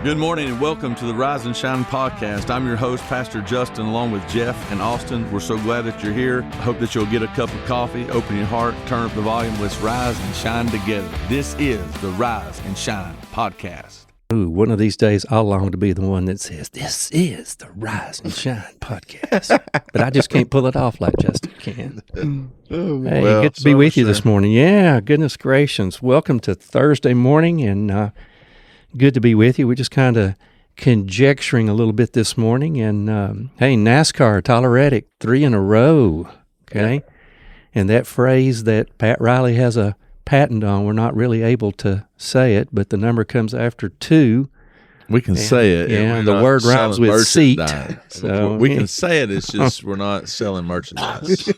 Good morning and welcome to the Rise and Shine podcast. I'm your host, Pastor Justin, along with Jeff and Austin. We're so glad that you're here. I hope that you'll get a cup of coffee, open your heart, turn up the volume. Let's rise and shine together. This is the Rise and Shine podcast. Ooh, one of these days I'll long to be the one that says, this is the Rise and Shine podcast. But I just can't pull it off like Justin can. Hey, good to be with you this morning. Yeah, goodness gracious. Welcome to Thursday morning, and good to be with you. We're just kind of conjecturing a little bit this morning. And, hey, NASCAR, Tyler Reddick, 3 in a row, okay? Yeah. And that phrase that Pat Riley has a patent on, we're not really able to say it, but the number comes after 2. We can say it. Yeah, the word rhymes with seat. So we can say it. It's just we're not selling merchandise.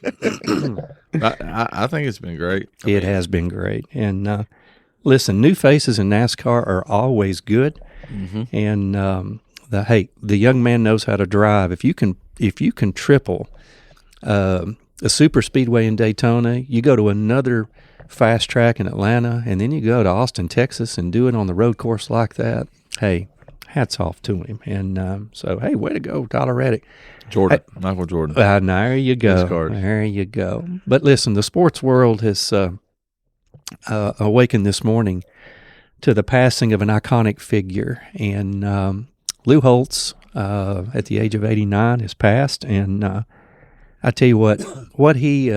I think it's been great. It has been great. And listen, new faces in NASCAR are always good. Mm-hmm. And the young man knows how to drive. If you can triple a super speedway in Daytona, you go to another fast track in Atlanta, and then you go to Austin, Texas, and do it on the road course like that. Hey, hats off to him. And so, hey, way to go, Tyler Reddick. Michael Jordan. There you go. There you go. But listen, the sports world has awakened this morning to the passing of an iconic figure. And Lou Holtz, at the age of 89, has passed. And I tell you what he...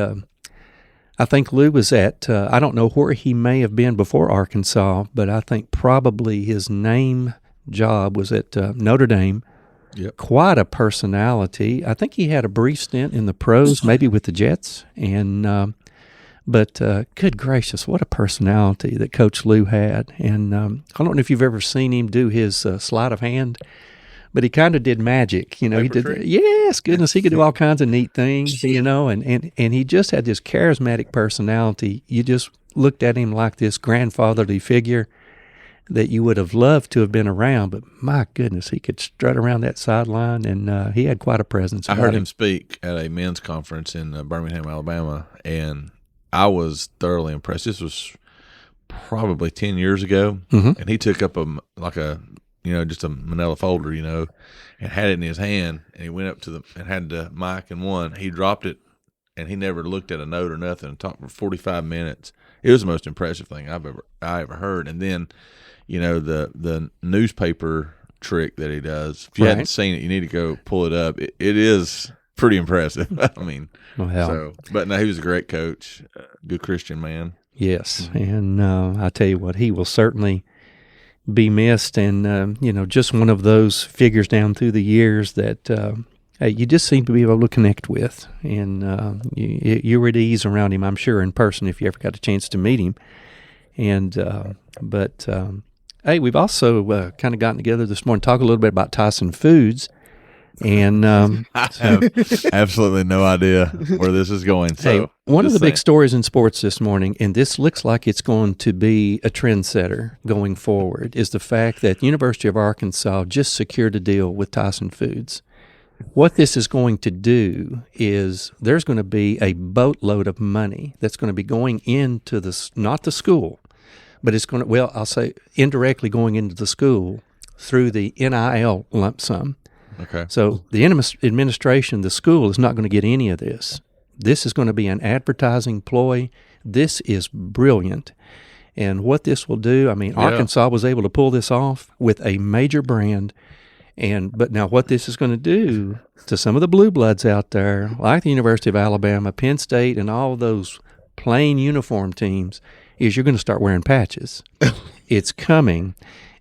I think Lou was at, I don't know where he may have been before Arkansas, but I think probably his name job was at Notre Dame. Yep. Quite a personality. I think he had a brief stint in the pros, maybe with the Jets. And but good gracious, what a personality that Coach Lou had. And I don't know if you've ever seen him do his sleight of hand, but he kind of did magic, you know. He did, yes, goodness, he could do all kinds of neat things, you know, and he just had this charismatic personality. You just looked at him like this grandfatherly figure that you would have loved to have been around, but my goodness, he could strut around that sideline, and he had quite a presence. I heard him speak at a men's conference in Birmingham, Alabama, and I was thoroughly impressed. This was probably 10 years ago, mm-hmm. and he took up just a manila folder, and had it in his hand, and he went up to and had the mic in one. He dropped it, and he never looked at a note or nothing, and talked for 45 minutes. It was the most impressive thing I ever heard. And then, the newspaper trick that he does, if you hadn't seen it, you need to go pull it up. It is pretty impressive. I mean, but no, he was a great coach, good Christian man. Yes, and I tell you what, he will certainly be missed, and just one of those figures down through the years that you just seem to be able to connect with, and you were at ease around him, I'm sure, in person if you ever got a chance to meet him. And hey, we've also kind of gotten together this morning to talk a little bit about Tyson Foods. And I have absolutely no idea where this is going. So, hey, one of the big stories in sports this morning, and this looks like it's going to be a trendsetter going forward, is the fact that University of Arkansas just secured a deal with Tyson Foods. What this is going to do is there's going to be a boatload of money that's going to be going into not the school, but it's going to, I'll say indirectly going into the school through the NIL lump sum. Okay. So the administration, the school, is not going to get any of this. This is going to be an advertising ploy. This is brilliant. And what this will do, Arkansas was able to pull this off with a major brand. But now what this is going to do to some of the blue bloods out there, like the University of Alabama, Penn State, and all those plain uniform teams, is you're going to start wearing patches. It's coming.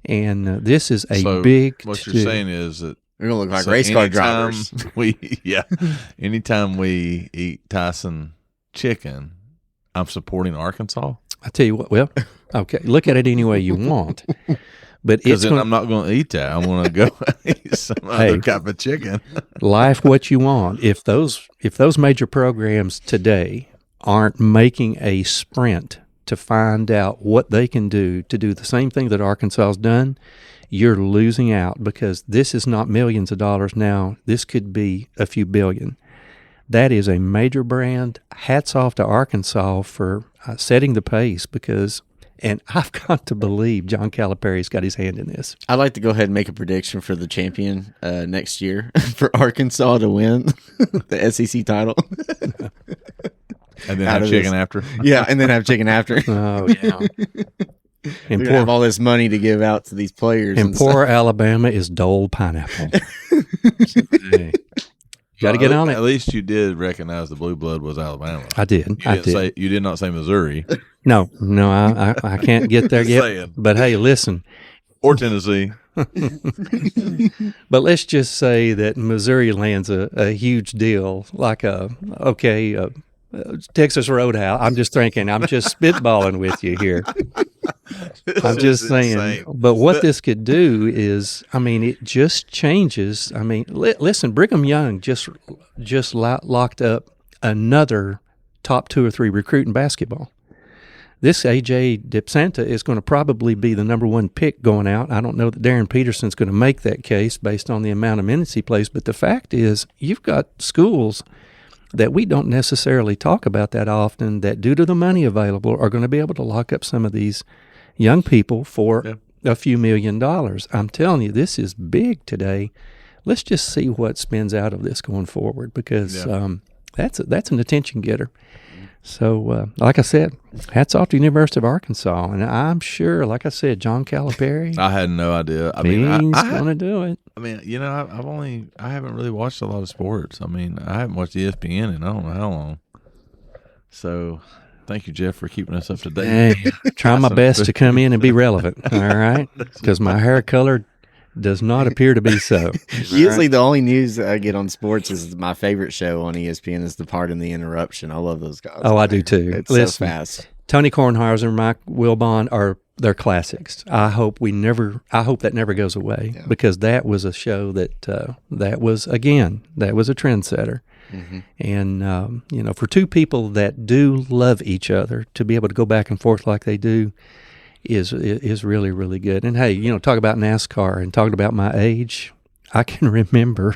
And this is big... What you're saying is that we're going to look like race car drivers. Anytime we eat Tyson chicken, I'm supporting Arkansas. I tell you what, okay, look at it any way you want. But I'm not going to eat that. I'm going to go eat some other type of chicken. Life what you want. If those major programs today aren't making a sprint to find out what they can do to do the same thing that Arkansas has done, you're losing out, because this is not millions of dollars now. This could be a few billion. That is a major brand. Hats off to Arkansas for setting the pace, because And I've got to believe John Calipari's got his hand in this. I'd like to go ahead and make a prediction for the champion next year for Arkansas to win the SEC title. And then have chicken after. Yeah, and then have chicken after. Oh, yeah. And have all this money to give out to these players. And poor Alabama is Dole pineapple. Hey, got to get on it. At least you did recognize the blue blood was Alabama. I did. You did not say Missouri. No, I can't get there yet. Saying. But hey, listen. Or Tennessee. But let's just say that Missouri lands a huge deal, like Texas Roadhouse. I'm just spitballing with you here. I'm just saying. Insane. But what this could do is, it just changes. Listen, Brigham Young just locked up another top 2 or 3 recruit in basketball. This A.J. DeSanta is going to probably be the number 1 pick going out. I don't know that Darren Peterson's going to make that case based on the amount of minutes he plays, but the fact is you've got schools that we don't necessarily talk about that often that, due to the money available, are going to be able to lock up some of these young people for a few $1 million. I'm telling you, this is big today. Let's just see what spins out of this going forward, because that's an attention getter. So, like I said, hats off to the University of Arkansas, and I'm sure, like I said, John Calipari. I had no idea. He's going to do it. I haven't really watched a lot of sports. I haven't watched ESPN in I don't know how long. So, thank you, Jeff, for keeping us up to date. Hey, try my best to come in and be relevant. All right, because my hair color does not appear to be so. Usually the only news that I get on sports is my favorite show on ESPN is The Pardon the Interruption. I love those guys. Oh, I do too. It's so fast. Tony Kornheiser, Mike Wilbon they're classics. I hope that never goes away, because that was a show that was a trendsetter. Mm-hmm. And, for 2 people that do love each other, to be able to go back and forth like they do is really, really good. And hey, talk about NASCAR and talking about my age. I can remember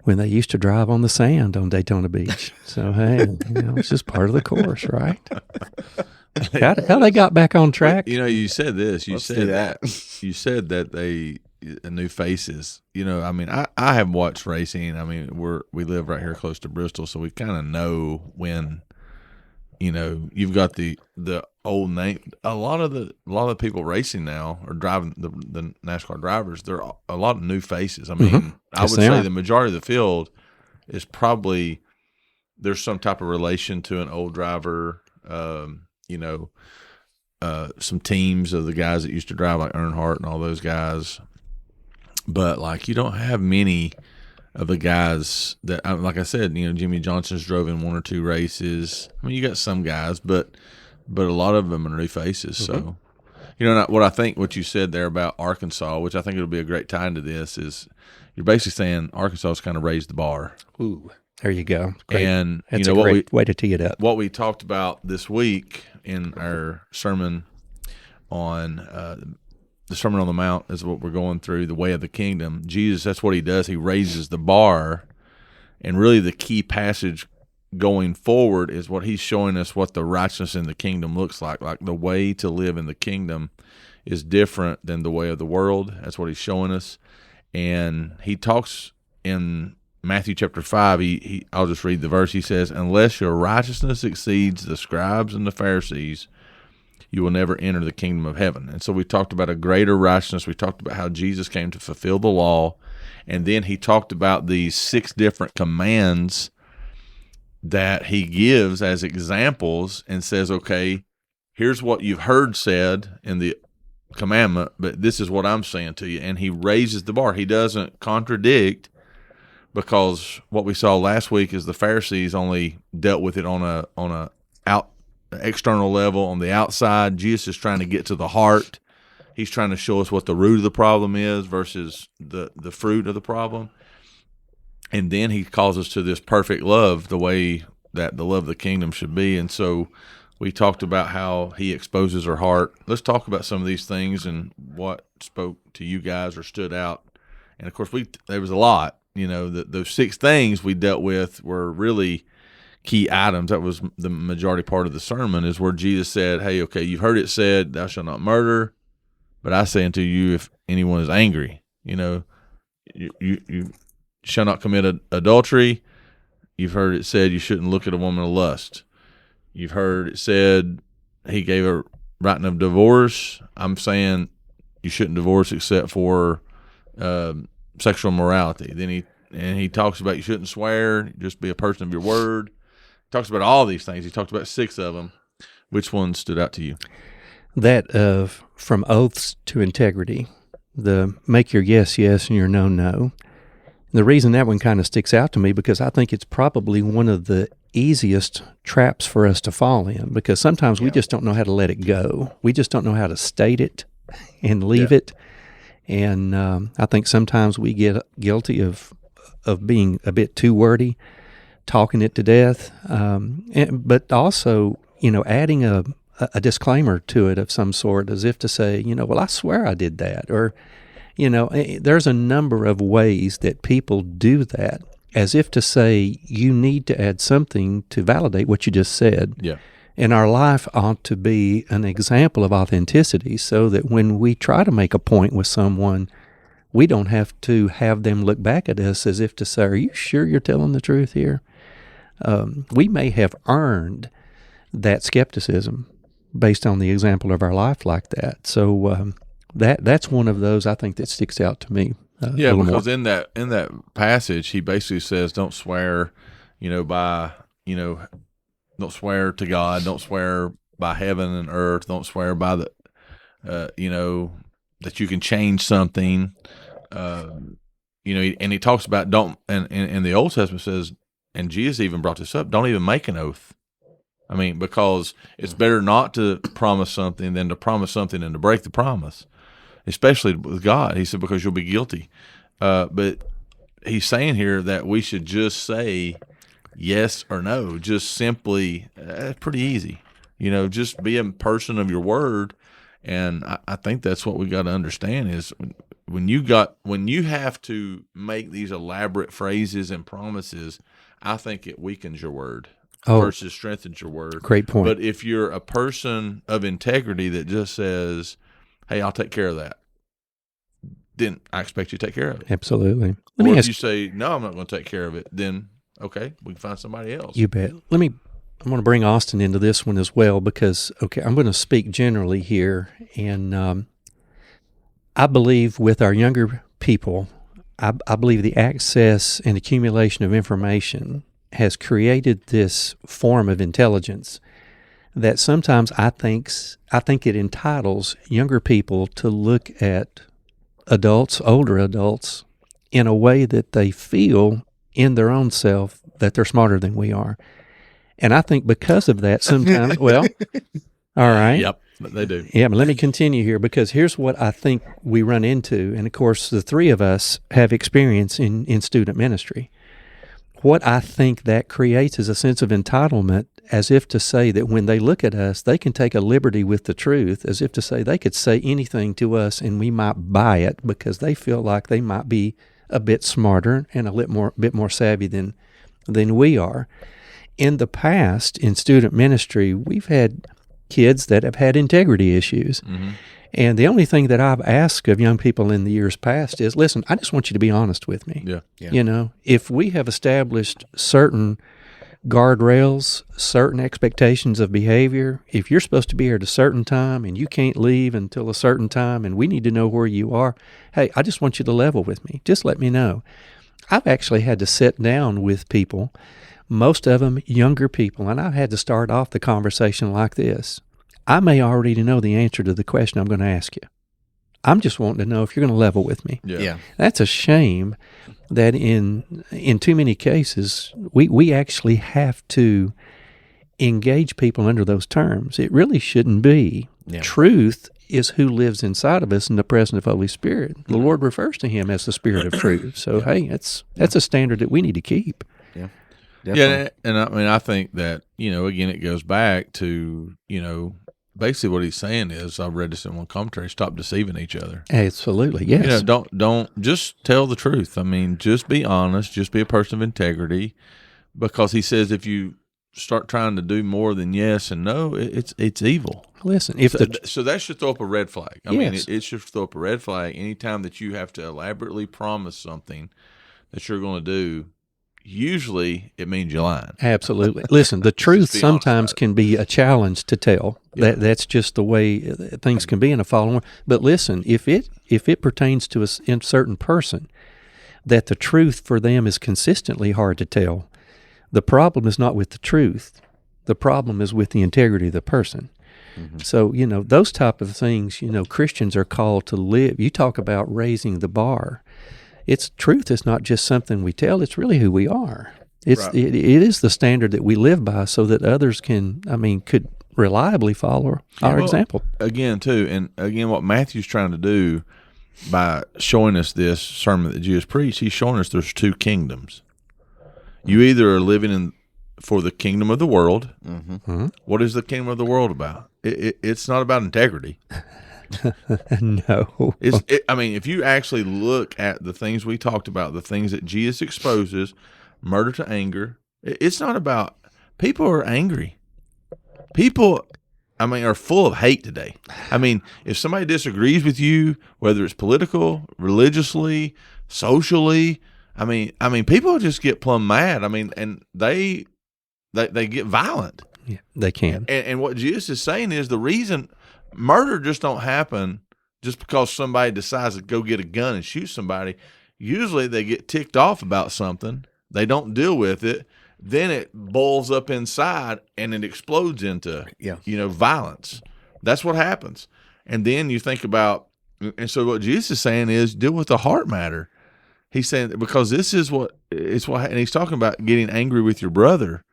when they used to drive on the sand on Daytona Beach. So hey, it's just part of the course, right? How they got back on track? You said this. You said that they new faces. I have watched racing. We live right here close to Bristol, so we kind of know when. You've got the old name. A lot of the people racing now are driving the NASCAR drivers. They're a lot of new faces. I would say the majority of the field is probably there's some type of relation to an old driver. Some teams of the guys that used to drive, like Earnhardt and all those guys. But you don't have many of the guys that, like I said, Jimmy Johnson's drove in 1 or 2 races. You got some guys, but a lot of them are new faces. Mm-hmm. So, what you said there about Arkansas, which I think it'll be a great tie into this, is you're basically saying Arkansas's kind of raised the bar. Ooh, there you go. Great. And that's a great way to tee it up. What we talked about this week in our sermon on the Sermon on the Mount is what we're going through, the way of the kingdom. Jesus, that's what he does. He raises the bar, and really the key passage going forward is what he's showing us what the righteousness in the kingdom looks like. Like the way to live in the kingdom is different than the way of the world. That's what he's showing us. And he talks in Matthew chapter 5, I'll just read the verse. He says, "Unless your righteousness exceeds the scribes and the Pharisees, you will never enter the kingdom of heaven." And so we talked about a greater righteousness. We talked about how Jesus came to fulfill the law. And then he talked about these 6 different commands that he gives as examples and says, okay, here's what you've heard said in the commandment, but this is what I'm saying to you. And he raises the bar. He doesn't contradict, because what we saw last week is the Pharisees only dealt with it on a external level, on the outside. Jesus is trying to get to the heart. He's trying to show us what the root of the problem is versus the fruit of the problem. And then he calls us to this perfect love, the way that the love of the kingdom should be. And so we talked about how he exposes our heart. Let's talk about some of these things and what spoke to you guys or stood out. And of course, there was a lot. Those 6 things we dealt with were really key items. That was the majority part of the sermon, is where Jesus said, hey, okay, you've heard it said, thou shalt not murder, but I say unto you, if anyone is angry, you shall not commit adultery. You've heard it said you shouldn't look at a woman of lust. You've heard it said he gave a writing of divorce. I'm saying you shouldn't divorce except for sexual morality. Then he talks about you shouldn't swear, just be a person of your word. He talks about all these things. He talked about 6 of them. Which one stood out to you? That of from oaths to integrity, the make your yes, yes, and your no, no. The reason that one kind of sticks out to me, because I think it's probably one of the easiest traps for us to fall in, because sometimes we just don't know how to let it go. We just don't know how to state it and leave it. And I think sometimes we get guilty of being a bit too wordy, talking it to death, but also, adding a disclaimer to it of some sort, as if to say, well, I swear I did that, or there's a number of ways that people do that, as if to say you need to add something to validate what you just said. Yeah. And our life ought to be an example of authenticity, so that when we try to make a point with someone, we don't have to have them look back at us as if to say, are you sure you're telling the truth here? We may have earned that skepticism based on the example of our life like that. So that's one of those, I think, that sticks out to me. Because in that passage, he basically says, don't swear, don't swear to God, don't swear by heaven and earth, don't swear by the, that you can change something, and he talks about and the Old Testament says, and Jesus even brought this up, don't even make an oath. I mean, because it's better not to promise something than to promise something and to break the promise, especially with God. He said, because you'll be guilty. But he's saying here that we should just say yes or no, just simply, pretty easy. Just be a person of your word. And I think that's what we got to understand is when you have to make these elaborate phrases and promises, I think it weakens your word versus strengthens your word. Great point. But if you're a person of integrity that just says, hey, I'll take care of that, then I expect you to take care of it. Absolutely. If you say, no, I'm not going to take care of it, then, okay, we can find somebody else. You bet. I'm going to bring Austin into this one as well, because, I'm going to speak generally here. And I believe with our younger people, I believe the access and accumulation of information has created this form of intelligence that sometimes I think it entitles younger people to look at adults, older adults, in a way that they feel in their own self that they're smarter than we are. And I think because of that, sometimes, all right. Yep, they do. Yeah, but let me continue here, because here's what I think we run into. And of course, the three of us have experience in student ministry. What I think that creates is a sense of entitlement, as if to say that when they look at us, they can take a liberty with the truth, as if to say they could say anything to us and we might buy it because they feel like they might be a bit smarter and a bit more savvy than we are. In the past, in student ministry, we've had kids that have had integrity issues. Mm-hmm. And the only thing that I've asked of young people in the years past is, listen, I just want you to be honest with me. Yeah. If we have established certain guardrails, certain expectations of behavior, if you're supposed to be here at a certain time and you can't leave until a certain time and we need to know where you are, hey, I just want you to level with me. Just let me know. I've actually had to sit down with people, most of them younger people, and I've had to start off the conversation like this. I may already know the answer to the question I'm going to ask you. I'm just wanting to know if you're going to level with me. Yeah. That's a shame that in too many cases, we actually have to engage people under those terms. It really shouldn't be. Yeah. Truth is who lives inside of us in the presence of Holy Spirit. The Lord refers to him as the Spirit of truth. So, hey, that's a standard that we need to keep. Yeah. Definitely. Yeah, and I mean, I think that, again, it goes back to, basically what he's saying is, I've read this in one commentary, stop deceiving each other. Absolutely, yes. Don't just tell the truth. I mean, just be honest, just be a person of integrity, because he says if you start trying to do more than yes and no, it's evil. Listen, So that should throw up a red flag. I mean, it should throw up a red flag anytime that you have to elaborately promise something that you're going to do. Usually, it means you're lying. Absolutely. Listen, the truth sometimes can be a challenge to tell. Yeah. That's just the way things can be in a fallen world. But listen, if it pertains to a certain person, that the truth for them is consistently hard to tell, the problem is not with the truth. The problem is with the integrity of the person. Mm-hmm. So, those type of things, Christians are called to live. You talk about raising the bar. Truth is not just something we tell, it's really who we are. It is the standard that we live by so that others could reliably follow our example. Again, what Matthew's trying to do by showing us this sermon that Jesus preached, he's showing us there's two kingdoms. You either are living for the kingdom of the world. Mm-hmm. Mm-hmm. What is the kingdom of the world about? It's not about integrity. No. If you actually look at the things we talked about, the things that Jesus exposes, murder to anger, it's not about, people are angry. People, are full of hate today. If somebody disagrees with you, whether it's political, religiously, socially, people just get plumb mad. And they get violent. Yeah, they can. And what Jesus is saying is the reason murder just don't happen just because somebody decides to go get a gun and shoot somebody. Usually they get ticked off about something. They don't deal with it. Then it boils up inside and it explodes into, violence. That's what happens. And then you think about, and so what Jesus is saying is deal with the heart matter. He's saying, because this is and he's talking about getting angry with your brother.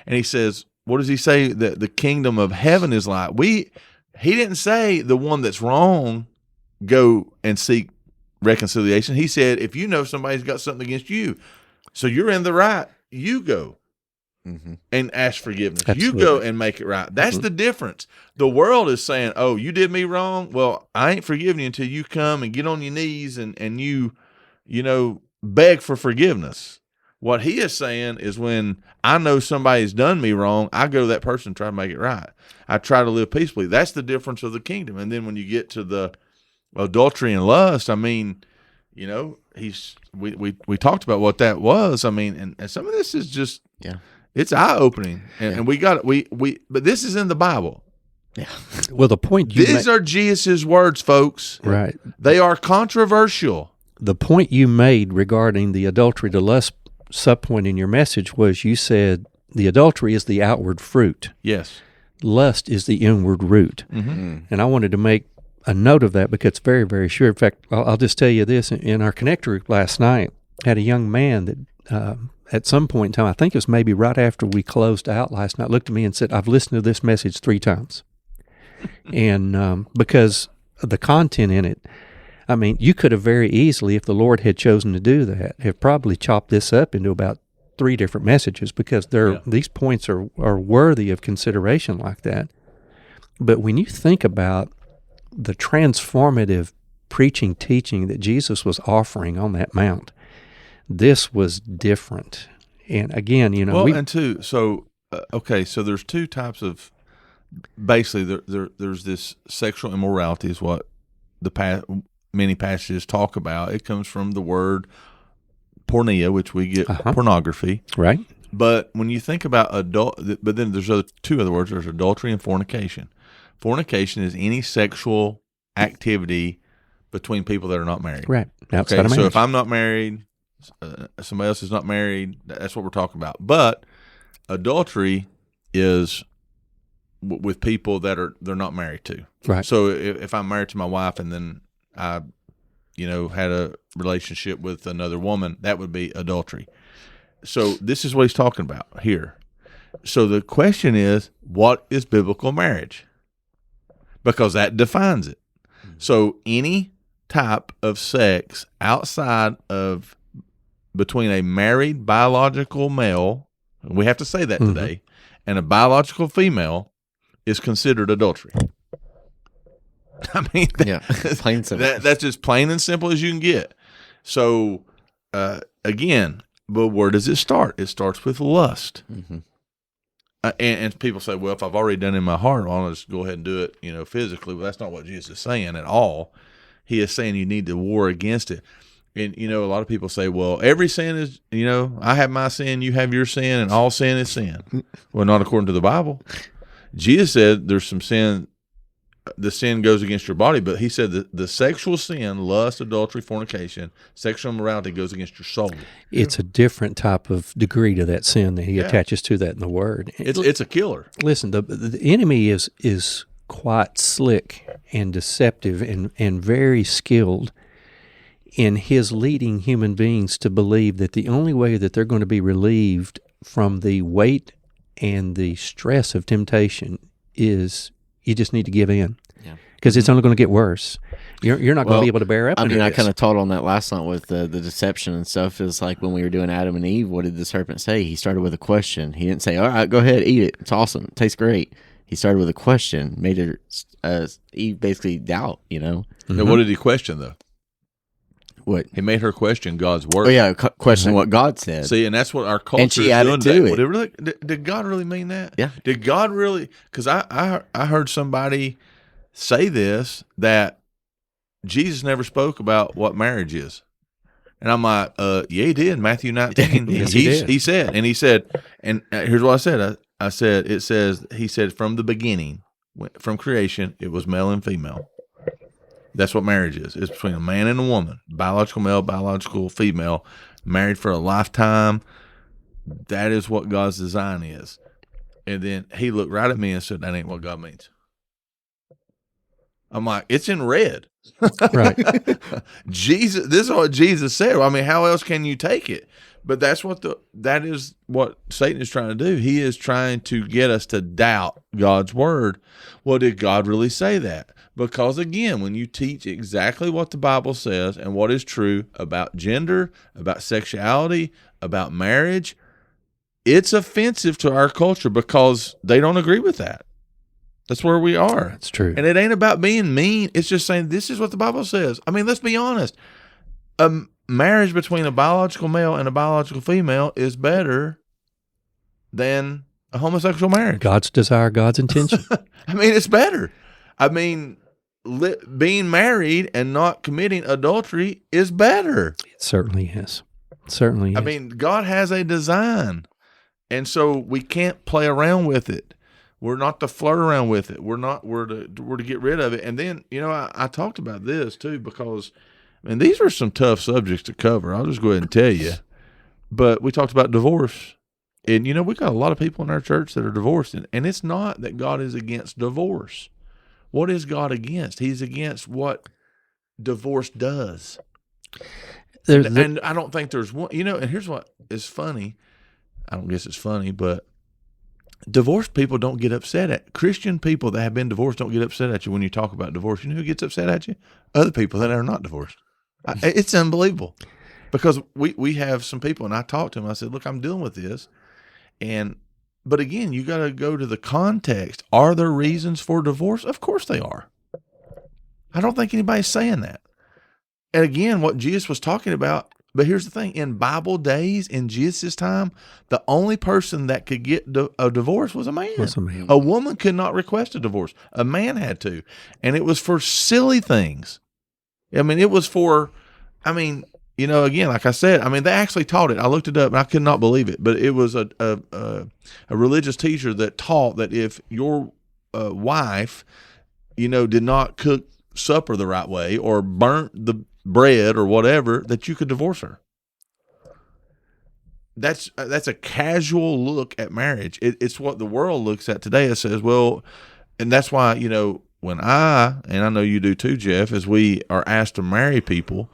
And he says, what does he say that the kingdom of heaven is like? He didn't say the one that's wrong, go and seek reconciliation. He said, if you know somebody's got something against you, so you're in the right, you go and ask forgiveness. Absolutely. You go and make it right. That's the difference. The world is saying, oh, you did me wrong? Well, I ain't forgiving you until you come and get on your knees and you beg for forgiveness. What he is saying is when I know somebody's done me wrong, I go to that person and try to make it right. I try to live peacefully. That's the difference of the kingdom. And then when you get to the adultery and lust, we talked about what that was. And some of this is just it's eye opening. And but this is in the Bible. Yeah. Well, the point these are Jesus' words, folks. Right. They are controversial. The point you made regarding the adultery to lust subpoint in your message was you said the adultery is the outward fruit. Yes. Lust is the inward root. Mm-hmm. And I wanted to make a note of that because it's very, very sure. In fact, I'll just tell you this. In our connect group last night, had a young man that at some point in time, I think it was maybe right after we closed out last night, looked at me and said, I've listened to this message 3 times. And because of the content in it, you could have very easily, if the Lord had chosen to do that, have probably chopped this up into about 3 different messages because these points are worthy of consideration like that. But when you think about the transformative preaching, teaching that Jesus was offering on that mount, this was different. And again, so there's 2 types of, basically there's this sexual immorality is what many passages talk about. It comes from the word porneia, which we get pornography. Right. But when you think about but then there's 2 other words. There's adultery and fornication. Fornication is any sexual activity between people that are not married. Right. Outside of marriage. So if I'm not married, somebody else is not married, that's what we're talking about. But adultery is with people that they're not married to. Right. So if I'm married to my wife and then I, had a relationship with another woman, that would be adultery. So this is what he's talking about here. So the question is, what is biblical marriage? Because that defines it. So any type of sex outside of between a married biological male, we have to say that today, and a biological female is considered adultery. Plain and simple. That's just plain and simple as you can get. So, again, but where does it start? It starts with lust. Mm-hmm. And people say, well, if I've already done it in my heart, I'll just go ahead and do it, physically. Well, that's not what Jesus is saying at all. He is saying you need to war against it. And, a lot of people say, well, every sin is, I have my sin, you have your sin, and all sin is sin. Well, not according to the Bible. Jesus said there's some sin, the sin goes against your body, but he said that the sexual sin, lust, adultery, fornication, sexual immorality goes against your soul. It's a different type of degree to that sin that he attaches to that in the Word. It's a killer. Listen, the enemy is quite slick and deceptive and very skilled in his leading human beings to believe that the only way that they're going to be relieved from the weight and the stress of temptation is you just need to give in, because it's only going to get worse. You're not going to be able to bear up. I kind of taught on that last night with the deception and stuff. It's like when we were doing Adam and Eve, what did the serpent say? He started with a question. He didn't say, all right, go ahead, eat it. It's awesome. It tastes great. He started with a question, made her Eve basically doubt, Now, what did he question, though? What? He made her question God's word. Oh, yeah, question what God said. See, and that's what our culture and she is added doing. to it. Did God really mean that? Yeah. Did God really? Because I heard somebody say this, that Jesus never spoke about what marriage is. And I'm like, yeah, he did. Matthew 19. Yes, he did. He said, and here's what I said. I said, he said from the beginning, from creation, it was male and female. That's what marriage is. It's between a man and a woman, biological male, biological female, married for a lifetime. That is what God's design is. And then he looked right at me and said, that ain't what God means. I'm like, it's in red. Right. Jesus, this is what Jesus said. I mean, how else can you take it? But that is what Satan is trying to do. He is trying to get us to doubt God's word. Well, did God really say that? Because again, when you teach exactly what the Bible says and what is true about gender, about sexuality, about marriage, it's offensive to our culture because they don't agree with that. That's where we are. That's true. And it ain't about being mean. It's just saying this is what the Bible says. I mean, let's be honest. A marriage between a biological male and a biological female is better than a homosexual marriage. God's desire, God's intention. I mean, it's better. I mean, being married and not committing adultery is better. It certainly is. Certainly is. I mean, God has a design, and so we can't play around with it. We're not to flirt around with it. We're to get rid of it. And then, I talked about this too, because, these are some tough subjects to cover. I'll just go ahead and tell you. But we talked about divorce. And, we got a lot of people in our church that are divorced. And it's not that God is against divorce. What is God against? He's against what divorce does. And I don't think there's one, and here's what is funny. I don't guess it's funny, but divorced people don't get upset at Christian people that have been divorced don't get upset at you when you talk about divorce. You know who gets upset at you? Other people that are not divorced. It's unbelievable, because we have some people, and I talked to them. I said, look, I'm dealing with this. But again, you got to go to the context. Are there reasons for divorce? Of course they are. I don't think anybody's saying that. And again, what Jesus was talking about, but here's the thing. In Bible days, in Jesus' time, the only person that could get a divorce was a man. A woman could not request a divorce. A man had to. And it was for silly things. It was for, again, like I said, they actually taught it. I looked it up and I could not believe it. But it was a religious teacher that taught that if your wife, did not cook supper the right way or burnt the bread or whatever, that you could divorce her. That's a casual look at marriage. It's what the world looks at today. It says, well, and that's why, when and I know you do too, Jeff, as we are asked to marry people,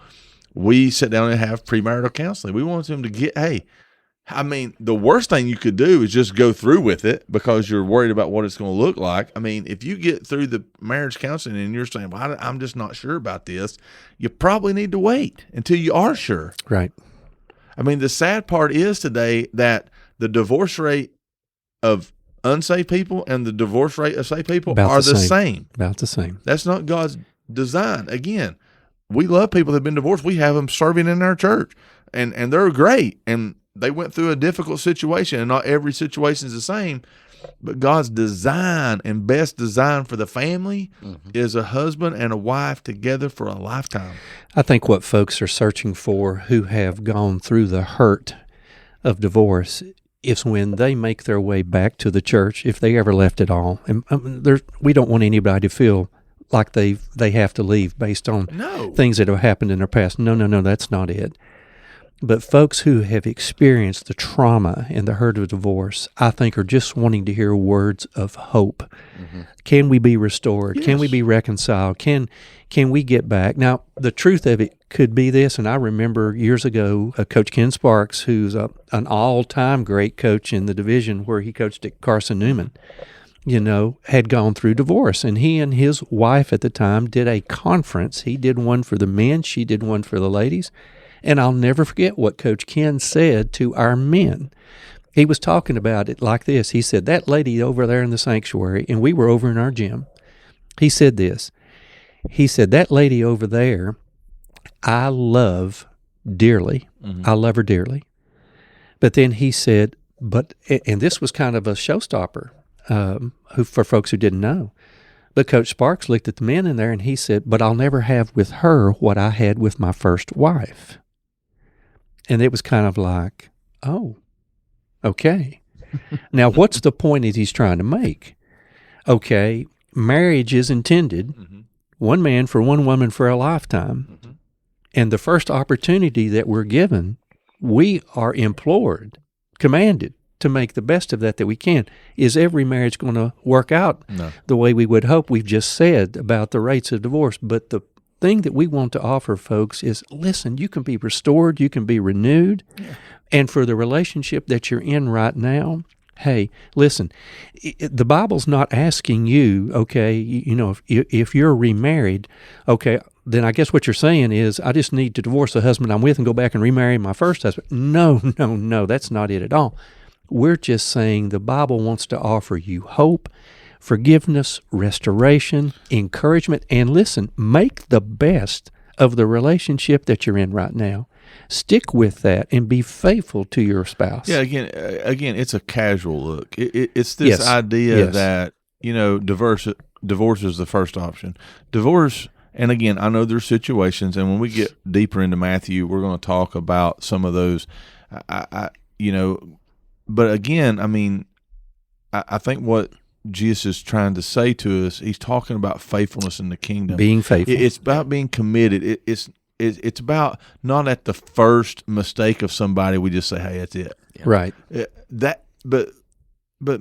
we sit down and have premarital counseling. We want them to get, the worst thing you could do is just go through with it because you're worried about what it's going to look like. If you get through the marriage counseling and you're saying, well, I'm just not sure about this, you probably need to wait until you are sure. Right. The sad part is today that the divorce rate of unsaved people and the divorce rate of saved people are the same. About the same. That's not God's design. Again, we love people that have been divorced. We have them serving in our church, and they're great. And they went through a difficult situation, and not every situation is the same. But God's design and best design for the family is a husband and a wife together for a lifetime. I think what folks are searching for who have gone through the hurt of divorce is when they make their way back to the church, if they ever left at all. And we don't want anybody to feel like they have to leave based on things that have happened in their past. No, that's not it. But folks who have experienced the trauma and the hurt of divorce, I think, are just wanting to hear words of hope. Can we be restored? Yes. Can we be reconciled? Can we get back? Now, the truth of it could be this, and I remember years ago, Coach Ken Sparks, who's an all-time great coach in the division where he coached at Carson Newman, had gone through divorce. And he and his wife at the time did a conference. He did one for the men. She did one for the ladies. And I'll never forget what Coach Ken said to our men. He was talking about it like this. He said, that lady over there in the sanctuary, and we were over in our gym, he said this. He said, that lady over there, I love dearly. I love her dearly. But then he said, and this was kind of a showstopper for folks who didn't know. But Coach Sparks looked at the men in there and he said, but I'll never have with her what I had with my first wife. And it was kind of like, oh, okay. Now, what's the point that he's trying to make? Okay, marriage is intended, one man for one woman for a lifetime. And the first opportunity that we're given, we are implored, commanded to make the best of that we can. Is every marriage going to work out the way we would hope? We've just said about the rates of divorce, but the thing that we want to offer folks is, listen, you can be restored, you can be renewed, and for the relationship that you're in right now, hey, listen, the Bible's not asking you, okay, if you're remarried, okay, then I guess what you're saying is, I just need to divorce the husband I'm with and go back and remarry my first husband. No, that's not it at all. We're just saying the Bible wants to offer you hope, forgiveness, restoration, encouragement, and listen, make the best of the relationship that you're in right now. Stick with that and be faithful to your spouse. Yeah, again, it's a casual look. It's this idea that, divorce is the first option. Divorce, and again, I know there's situations, and when we get deeper into Matthew, we're going to talk about some of those, but again, I mean, I think what Jesus is trying to say to us, he's talking about faithfulness in the kingdom. Being faithful. It's about being committed. It's about not at the first mistake of somebody we just say, hey, that's it. Right. But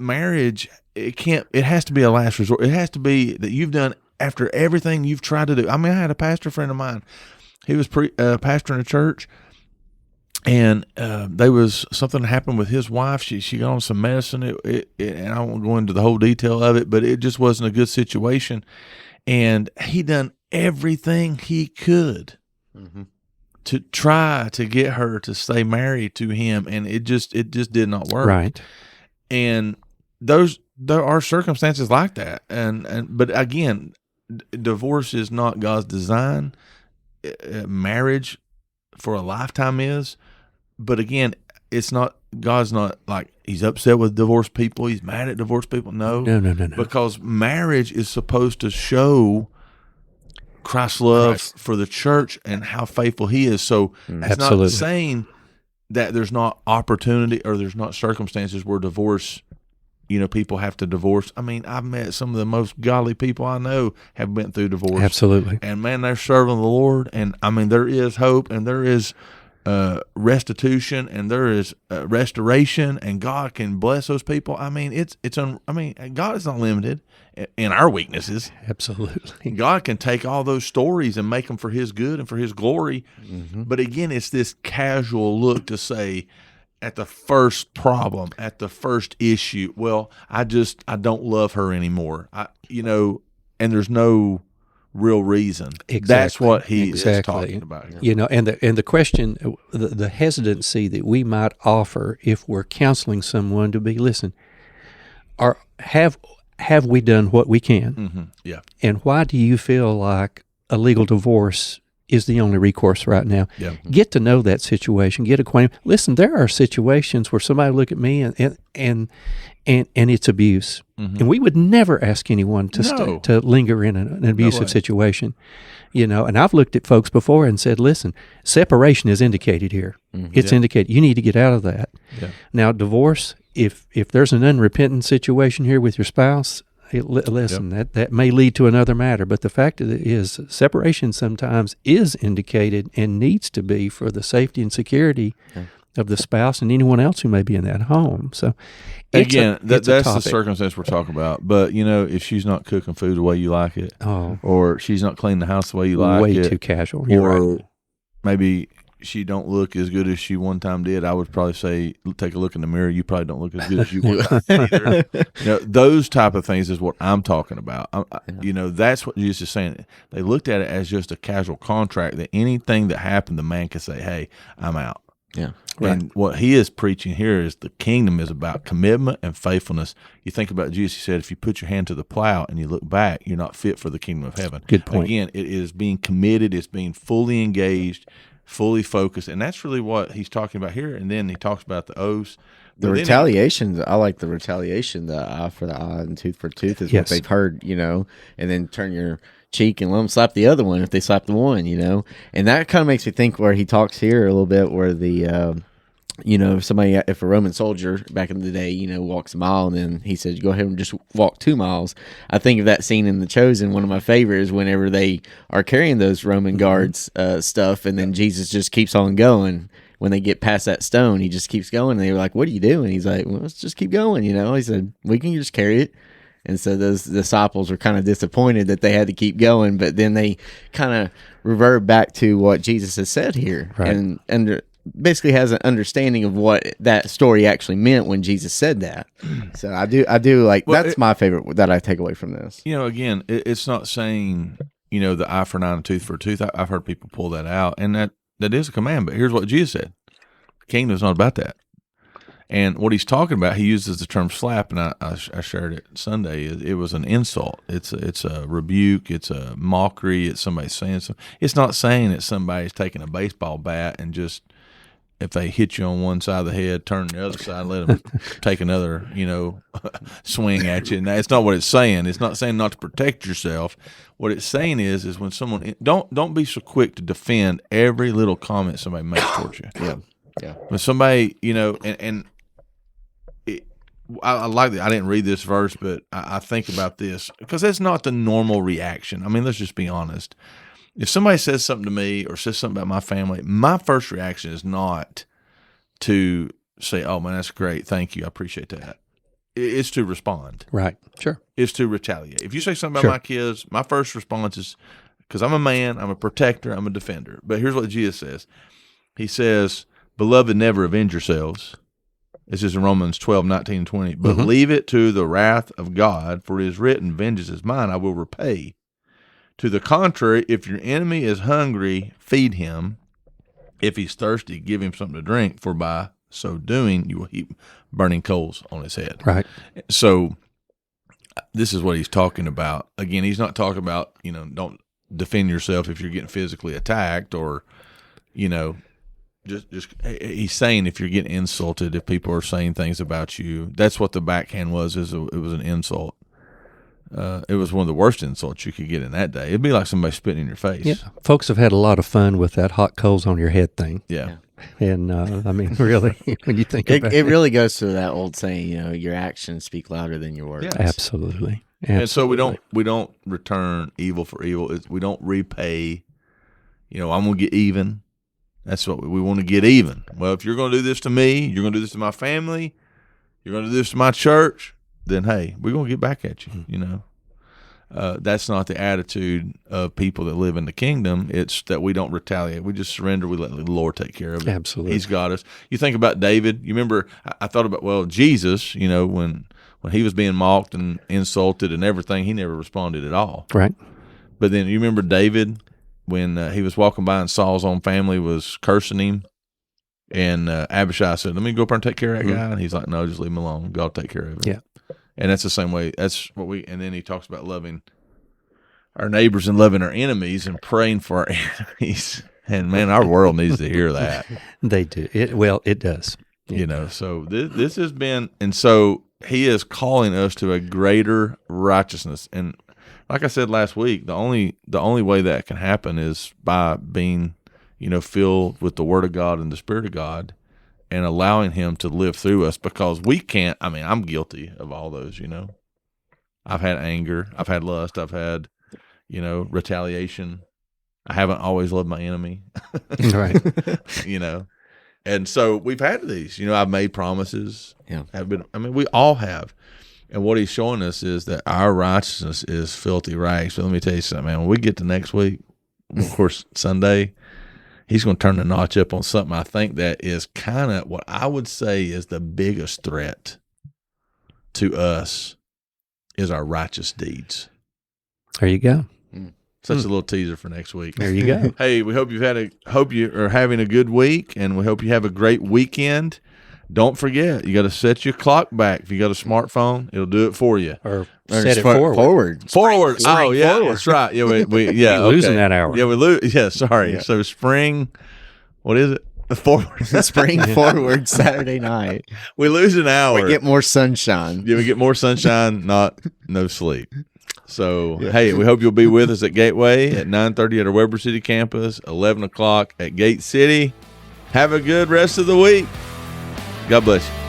marriage, it has to be a last resort. It has to be that you've done after everything you've tried to do. I mean, I had a pastor friend of mine. He was pastoring a church. And there was something that happened with his wife. She got on some medicine, and I won't go into the whole detail of it, but it just wasn't a good situation. And he done everything he could to try to get her to stay married to him, and it just did not work. Right. And there are circumstances like that, but again, divorce is not God's design. Marriage for a lifetime is. But again, it's not, God's not like he's upset with divorced people. He's mad at divorced people. No. Because marriage is supposed to show Christ's love for the church and how faithful he is. So it's not saying that there's not opportunity or there's not circumstances where divorce, people have to divorce. I mean, I've met some of the most godly people I know have been through divorce. Absolutely. And man, they're serving the Lord. And I mean, there is hope and there is restitution and there is restoration, and God can bless those people. I mean, God is not limited in our weaknesses. Absolutely. God can take all those stories and make them for his good and for his glory. But again, it's this casual look to say at the first problem, at the first issue, well, I don't love her anymore. And there's no real reason. Exactly. That's what he is talking about here. And the question, the hesitancy that we might offer if we're counseling someone to be, listen, have we done what we can? Yeah. And why do you feel like a legal divorce is the only recourse right now. Yeah. Get to know that situation. Get acquainted. Listen, there are situations where somebody look at me and it's abuse, and we would never ask anyone to to linger in an abusive situation. And I've looked at folks before and said, "Listen, separation is indicated here. It's indicated. You need to get out of that." Yeah. Now, divorce. If there's an unrepentant situation here with your spouse, listen, that may lead to another matter. But the fact of it is, separation sometimes is indicated and needs to be for the safety and security of the spouse and anyone else who may be in that home. So, again, that's the circumstance we're talking about. But if she's not cooking food the way you like it, or she's not cleaning the house the way you like it, way too casual, or maybe she don't look as good as she one time did, I would probably say, take a look in the mirror. You probably don't look as good as you would either. Those type of things is what I'm talking about. That's what Jesus is saying. They looked at it as just a casual contract that anything that happened, the man could say, "Hey, I'm out." Yeah. Right. And what he is preaching here is the kingdom is about commitment and faithfulness. You think about Jesus, he said, if you put your hand to the plow and you look back, you're not fit for the kingdom of heaven. Good point. Again, it is being committed, it's being fully engaged, fully focused, and that's really what he's talking about here. And then he talks about the oaths. The retaliation, I like the retaliation, the eye for the eye and tooth for tooth is what they've heard, and then turn your cheek and let them slap the other one if they slap the one, And that kind of makes me think where he talks here a little bit where the, if a Roman soldier back in the day, walks a mile and then he says, go ahead and just walk 2 miles. I think of that scene in The Chosen. One of my favorites whenever they are carrying those Roman guards stuff and then Jesus just keeps on going. When they get past that stone, he just keeps going. And they were like, what are you doing? He's like, well, let's just keep going. He said, we can just carry it. And so those disciples were kind of disappointed that they had to keep going, but then they kind of revert back to what Jesus has said here, and basically has an understanding of what that story actually meant when Jesus said that. So I do like that's my favorite that I take away from this. Again, it's not saying the eye for an eye and tooth for a tooth. I've heard people pull that out, and that is a command. But here's what Jesus said: the kingdom is not about that. And what he's talking about, he uses the term slap, and I shared it Sunday. It was an insult. It's a rebuke. It's a mockery. It's somebody saying something. It's not saying that somebody's taking a baseball bat and just, if they hit you on one side of the head, turn the other side, let them take another, swing at you. And that's not what it's saying. It's not saying not to protect yourself. What it's saying is when someone, don't be so quick to defend every little comment somebody makes towards you. Yeah. When somebody, I like that. I didn't read this verse, but I think about this because that's not the normal reaction. I mean, let's just be honest. If somebody says something to me or says something about my family, my first reaction is not to say, "Oh man, that's great, thank you, I appreciate that." It's to respond. Right. Sure. It's to retaliate. If you say something about my kids, my first response is, because I'm a man, I'm a protector, I'm a defender. But here's what Jesus says. He says, "Beloved, never avenge yourselves." This is in Romans 12:19-20. "But leave it to the wrath of God, for it is written, vengeance is mine, I will repay. To the contrary, if your enemy is hungry, feed him. If he's thirsty, give him something to drink, for by so doing, you will heap burning coals on his head." Right. So this is what he's talking about. Again, he's not talking about, don't defend yourself if you're getting physically attacked or, just he's saying if you're getting insulted, if people are saying things about you, that's what the backhand was. It was an insult. It was one of the worst insults you could get in that day. It'd be like somebody spitting in your face. Yeah, folks have had a lot of fun with that hot coals on your head thing. Yeah. And I mean, really, when you think about it, it really goes to that old saying, your actions speak louder than your words. Yes. Absolutely. And so we don't return evil for evil. We don't repay. I'm going to get even. That's what we want to get even. Well, if you're going to do this to me, you're going to do this to my family, you're going to do this to my church, then hey, we're going to get back at you. That's not the attitude of people that live in the kingdom. It's that we don't retaliate. We just surrender. We let the Lord take care of it. Absolutely. He's got us. You think about David. You remember, I thought about, Jesus, when he was being mocked and insulted and everything, he never responded at all. Right. But then you remember David, when he was walking by and Saul's own family was cursing him, and Abishai said, "Let me go up there and take care of that guy." And he's like, "No, just leave him alone. God will take care of it." Yeah. And that's the same way. That's what and then he talks about loving our neighbors and loving our enemies and praying for our enemies. And man, our world needs to hear that. They do. It does. You know, so this has been, and so he is calling us to a greater righteousness. And like I said last week, the only way that can happen is by being, filled with the Word of God and the Spirit of God, and allowing Him to live through us, because we can't. I mean, I'm guilty of all those. I've had anger, I've had lust, I've had, retaliation. I haven't always loved my enemy, Right? And so we've had these. I've made promises. Yeah. We all have. And what He's showing us is that our righteousness is filthy rags. So let me tell you something, man. When we get to next week, of course, Sunday, He's going to turn the notch up on something I think that is kind of what I would say is the biggest threat to us is our righteous deeds. There you go. Such a little teaser for next week. There you go. Hey, we hope hope you are having a good week, and we hope you have a great weekend. Don't forget, you got to set your clock back. If you got a smartphone, it'll do it for you. Or set it forward. Forward. Oh yeah, that's right. Yeah, we Losing that hour. Yeah, we lose. Yeah, sorry. Yeah. So spring. What is it? Forward. Spring forward Saturday night. We lose an hour. We get more sunshine. Yeah, we get more sunshine. No sleep. So, hey, we hope you'll be with us at Gateway at 9:30 at our Weber City campus, 11 o'clock at Gate City. Have a good rest of the week. God bless you.